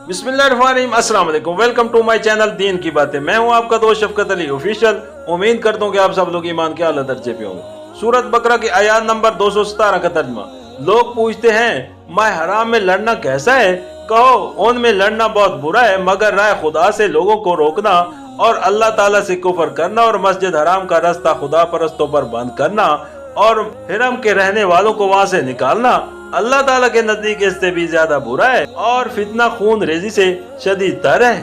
बिस्मिल्लाहिर्रहमानिर्रहीम, अस्सलाम वालेकुम, वेलकम टू माय चैनल दीन की बातें। मैं हूं आपका दोस्त शफकत अली ऑफिशियल। उम्मीद करता हूं कि आप सब लोग ईमान के आला दर्जे पे होंगे। सूरत बकरा की आयत नंबर 217 का तर्जुमा। लोग पूछते हैं माह हराम में लड़ना कैसा है? कहो उनमें लड़ना बहुत बुरा है, मगर राह खुदा से लोगों को रोकना और अल्लाह ताला से कुफर करना और मस्जिद हराम का रास्ता खुदा परस्तों पर बंद करना और हिरम के रहने वालों को वहाँ से निकालना अल्लाह ताला के नजदीक इससे भी ज्यादा बुरा है और फितना खून रेजी से शदीद तर है।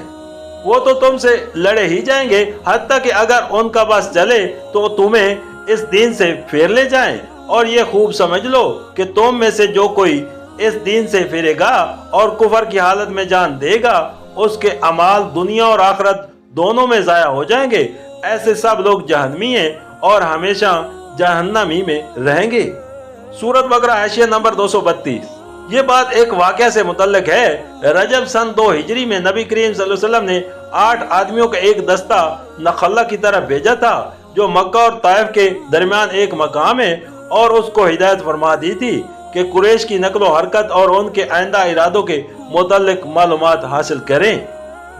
वो तो तुमसे लड़े ही जाएंगे, हत्ता कि अगर उनका बस चले तो तुम्हें इस दीन से फेर ले जाएं। और ये खूब समझ लो कि तुम में से जो कोई इस दीन से फिरेगा और कुफर की हालत में जान देगा, उसके अमाल दुनिया और आखिरत दोनों में जाया हो जाएंगे। ऐसे सब लोग जहन्नमी हैं और हमेशा जहन्नमी में रहेंगे। सूरत बकरा हाशिया नंबर 232। ये बात एक वाक़या से मुतल्लिक है। रजब सन 2 हिजरी में नबी करीम सल्लल्लाहु अलैहि वसल्लम ने 8 आदमियों का एक दस्ता नखल्ला की तरफ भेजा था, जो मक्का और ताइफ के दरमियान एक मकाम है, और उसको हिदायत फरमा दी थी कि कुरैश की नकलो हरकत और उनके आइंदा इरादों के मुतल्लिक मालूमात हासिल करें।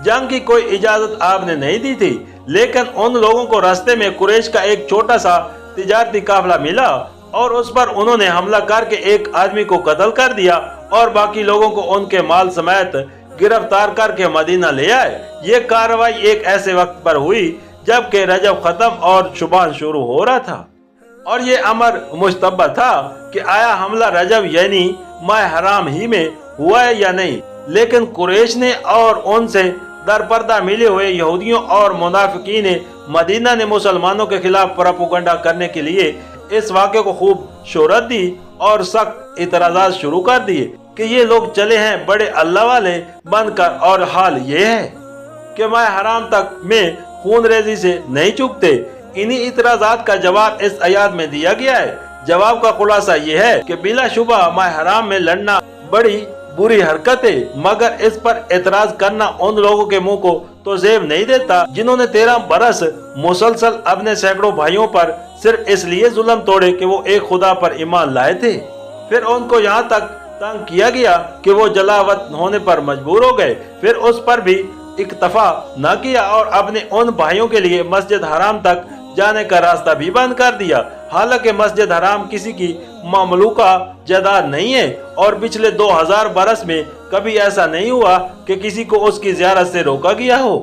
जंग की कोई इजाजत आपने नहीं दी थी, लेकिन उन लोगों को रास्ते में कुरैश का एक छोटा सा तिजारती काफिला मिला और उस पर उन्होंने हमला करके एक आदमी को कत्ल कर दिया और बाकी लोगों को उनके माल समेत गिरफ्तार करके मदीना ले आए। ये कार्रवाई एक ऐसे वक्त पर हुई जबकि रजब खत्म और शुबान शुरू हो रहा था, और ये अमर मुश्तबा था कि आया हमला रजब यानी माह हराम ही में हुआ है या नहीं। लेकिन कुरैश ने और उनसे दरपर्दा मिले हुए यहूदियों और मुनाफिकीन ने मदीना ने मुसलमानों के खिलाफ प्रोपेगेंडा करने के लिए इस वाक़े को खूब शोहरत दी और सख्त इतराज़ात शुरू कर दिए कि ये लोग चले हैं बड़े अल्लाह वाले बनकर, और हाल ये है कि माह हराम तक में खून रेजी से नहीं चूकते। इन्हीं इतराज़ात का जवाब इस आयत में दिया गया है। जवाब का खुलासा ये है कि बिलाशुबा माह हराम में लड़ना बड़ी बुरी हरकत है, मगर इस पर एतराज करना उन लोगों के मुंह को तो जेब नहीं देता जिन्होंने 13 बरस मुसलसल अपने सैकड़ों भाइयों पर सिर्फ इसलिए जुल्म तोड़े कि वो एक खुदा पर ईमान लाए थे। फिर उनको यहाँ तक तंग किया गया कि वो जलावत होने पर मजबूर हो गए। फिर उस पर भी इक्तफा न किया और अपने उन भाइयों के लिए मस्जिद हराम तक जाने का रास्ता भी बंद कर दिया। हालांकि मस्जिद हराम किसी की मामलूका जायदाद नहीं है और पिछले 2000 बरस में कभी ऐसा नहीं हुआ कि किसी को उसकी ज़ियारत से रोका गया हो।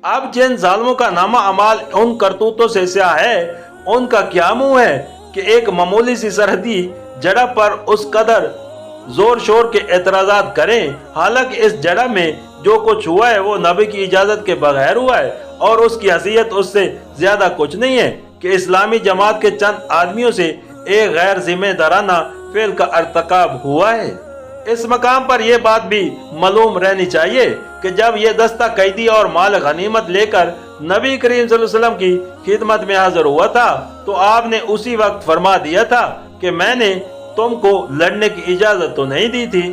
अब जिन जालिमों का नामा अमाल उन करतूतों से स्याह है, उनका क्या मुंह है कि एक मामूली सी सरहदी जड़ा पर उस कदर जोर शोर के एतराज़ात करें। हालांकि इस जड़ा में जो कुछ हुआ है वो नबी की इजाज़त के बगैर हुआ है और उसकी हैसियत उससे ज्यादा कुछ नहीं है कि इस्लामी जमात के चंद आदमियों से एक गैर जिम्मेदाराना फेल का अर्तकाब हुआ है। इस मकाम पर यह बात भी मालूम रहनी चाहिए कि जब ये दस्ता कैदी और माल गनीमत लेकर नबी करीम सल्लल्लाहु अलैहि वसल्लम की खिदमत में हाजिर हुआ था, तो आपने उसी वक्त फरमा दिया था कि मैंने तुमको लड़ने की इजाजत तो नहीं दी थी।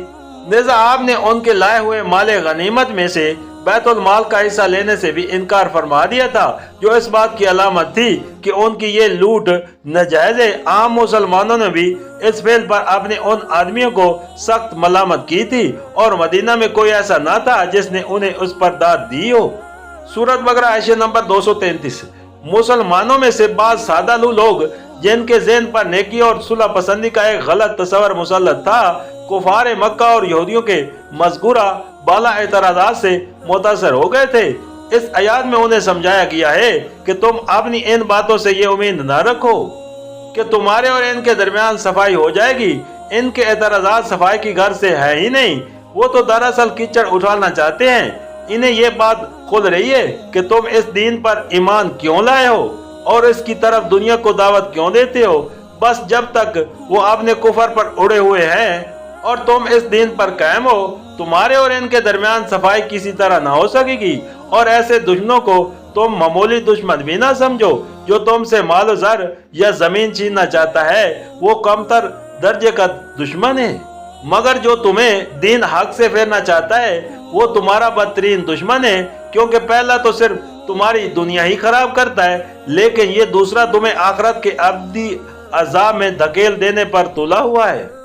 लिहाजा आपने उनके लाए हुए माल गनीमत में से बैतुल माल का हिस्सा लेने से भी इनकार फरमा दिया था, जो इस बात की अलामत थी कि उनकी ये लूट नाजायज है। आम मुसलमानों ने भी इस फेल पर अपने उन आदमियों को सख्त मलामत की थी और मदीना में कोई ऐसा न था जिसने उन्हें उस पर दाद दी हो। सूरत बकरा हाशिया नंबर 233। मुसलमानों में से बाज़ सादालू लोग जिनके ज़हन पर नेकी और सुलह पसंदी का एक गलत तस्वर मुसल्लत था, कुफार मक्का और यहूदियों के मज़कूरा बाला एतराज़ात से मुतासर हो गए थे। इस आयत में उन्हें समझाया गया है कि तुम अपनी इन बातों से ये उम्मीद न रखो कि तुम्हारे और इनके दरमियान सफाई हो जाएगी। इनके एतराज़ात सफाई की घर से है ही नहीं, वो तो दरअसल कीचड़ उठाना चाहते हैं। इन्हें ये बात खुल रही है कि तुम इस दीन पर ईमान क्यों लाए हो और इसकी तरफ दुनिया को दावत क्यों देते हो। बस जब तक वो अपने कुफर पर उड़े हुए हैं और तुम इस दीन पर कायम हो, तुम्हारे और इनके दरमियान सफाई किसी तरह ना हो सकेगी। और ऐसे दुश्मनों को तुम मामूली दुश्मन भी ना समझो। जो तुमसे माल ज़र या जमीन छीनना चाहता है वो कमतर दर्जे का दुश्मन है, मगर जो तुम्हें दीन हक से फेरना चाहता है वो तुम्हारा बदतरीन दुश्मन है, क्योंकि पहला तो सिर्फ तुम्हारी दुनिया ही खराब करता है, लेकिन ये दूसरा तुम्हें आखिरत के अब्दी अज़ाब में धकेल देने पर तुला हुआ है।